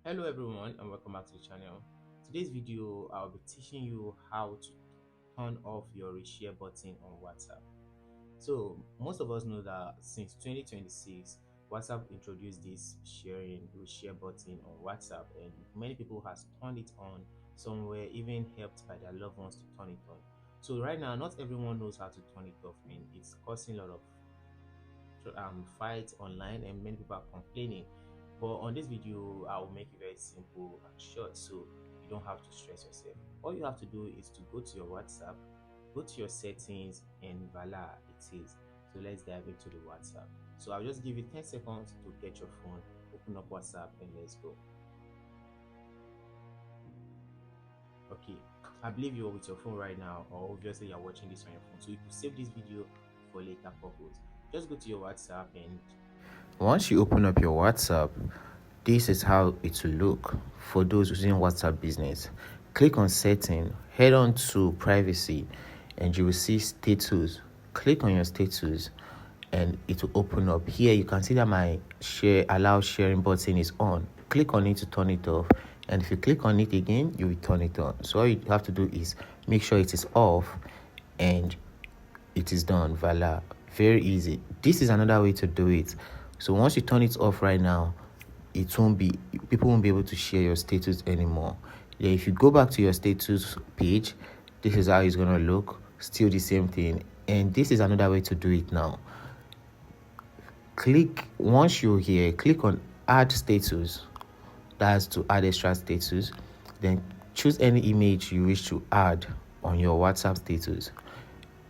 Hello everyone and welcome back to the channel. Today's video I'll be teaching you how to turn off your reshare button on WhatsApp. So most of us know that since 2026 WhatsApp introduced this sharing reshare button on WhatsApp, and many people has turned it on. Some were even helped by their loved ones to turn it on. So right now not everyone knows how to turn it off, and it's causing a lot of fights online, and many people are complaining. But on this video I will make it very simple and short, so you don't have to stress yourself. All you have to do is to go to your WhatsApp, go to your settings, and voila, it is. So let's dive into the WhatsApp. So I'll just give you 10 seconds to get your phone, open up WhatsApp, and let's go. Okay, I believe you're with your phone right now, or obviously you're watching this on your phone, so you can save this video for later purpose. Just go to your WhatsApp, and once you open up your WhatsApp, this is how it will look for those using WhatsApp business. Click on setting, head on to privacy, and you will see status. Click on your status and it will open up. Here you can see that my share allow sharing button is on. Click on it to turn it off, and if you click on it again you will turn it on. So all you have to do is make sure it is off and it is done. Voila, very easy. This is another way to do it. So once you turn it off right now, it won't be people won't be able to share your status anymore. Yeah, if you go back to your status page, this is how it's gonna look. Still the same thing. And this is another way to do it now. Click once you're here, click on add status. That's to add extra status. Then choose any image you wish to add on your WhatsApp status.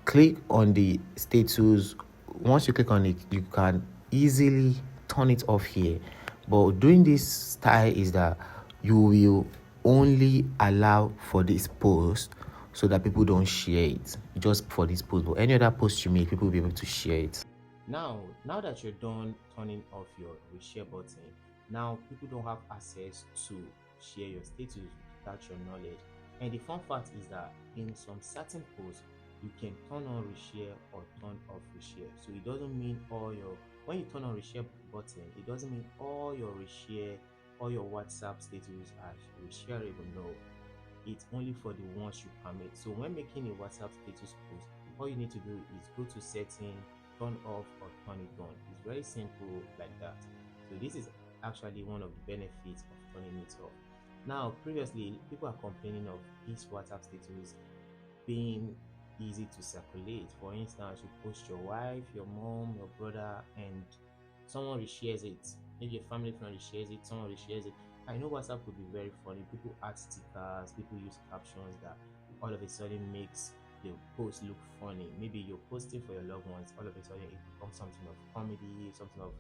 Click on the status. Once you click on it, you can easily turn it off here. But doing this style is that you will only allow for this post, so that people don't share it just for this post, but any other post you make, people will be able to share it. Now that you're done turning off your reshare button, now people don't have access to share your status without your knowledge. And the fun fact is that in some certain posts you can turn on reshare or turn off reshare. So it doesn't mean all your when you turn on reshare button, it doesn't mean all your reshare, all your WhatsApp status are reshareable. No, it's only for the ones you permit. So when making a WhatsApp status post, all you need to do is go to setting, turn off or turn it on. It's very simple like that. So this is actually one of the benefits of turning it off. Now, previously, people are complaining of this WhatsApp status being easy to circulate. For instance, you post your wife, your mom, your brother, and someone reshares it. Maybe a family friend reshares it, someone reshares it. I know WhatsApp could be very funny. People add stickers, people use captions that all of a sudden makes the post look funny. Maybe you're posting for your loved ones, all of a sudden it becomes something of comedy, something of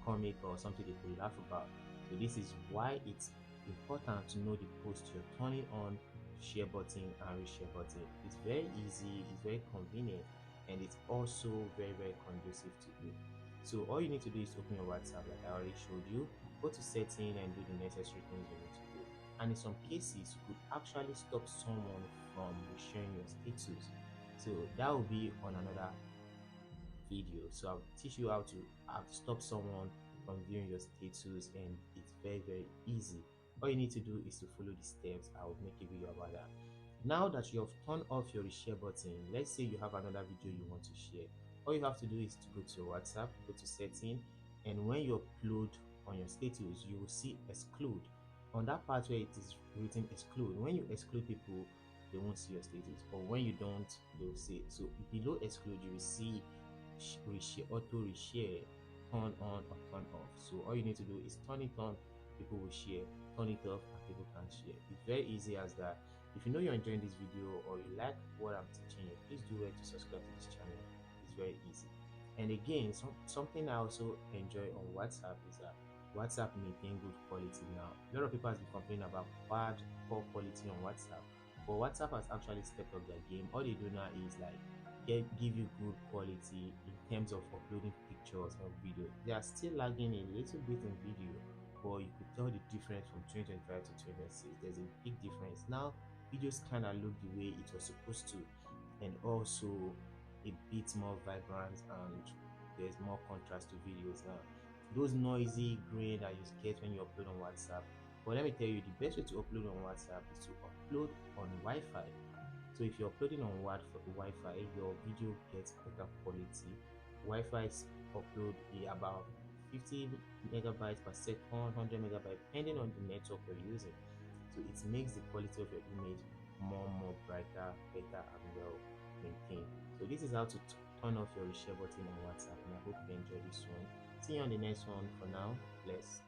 comic, or something they could laugh about. So this is why it's important to know the post you're turning on, share button and reshare button. It's very easy, it's very convenient, and it's also very conducive to you. So all you need to do is open your WhatsApp like I already showed you, go to setting and do the necessary things you need to do. And in some cases, you could actually stop someone from sharing your status. So that will be on another video. So I'll teach you how to stop someone from viewing your status, and it's very easy. All you need to do is to follow the steps. I will make a video about that. Now that you have turned off your reshare button, let's say you have another video you want to share. All you have to do is to go to your WhatsApp, go to setting, and when you upload on your status, you will see exclude. On that part where it is written exclude, when you exclude people, they won't see your status, but when you don't, they will see it. So below exclude, you will see reshare, auto reshare, turn on or turn off. So all you need to do is turn it on, people will share, turn it off and people can share. It's very easy as that. If you know you're enjoying this video or you like what I'm teaching you, please do well to subscribe to this channel. It's very easy. And again, something I also enjoy on WhatsApp is that WhatsApp maintain good quality now. A lot of people has been complaining about poor quality on WhatsApp, but WhatsApp has actually stepped up their game. All they do now is like give you good quality in terms of uploading pictures or video. They are still lagging a little bit in video, but you could tell the difference from 2025 to 2026. There's a big difference now. Videos kind of look the way it was supposed to, and also a bit more vibrant, and there's more contrast to videos now. Those noisy grain that you get when you upload on WhatsApp, But let me tell you, the best way to upload on WhatsApp is to upload on Wi-Fi. So if you're uploading on Wi-Fi, your video gets better quality. Wi-Fi upload about 50 megabytes per second, 100 megabytes, depending on the network you're using. So it makes the quality of your image more brighter, better, and well maintained. So this is how to turn off your reshare button on WhatsApp, and I hope you enjoy this one. See you on the next one. For now, bless.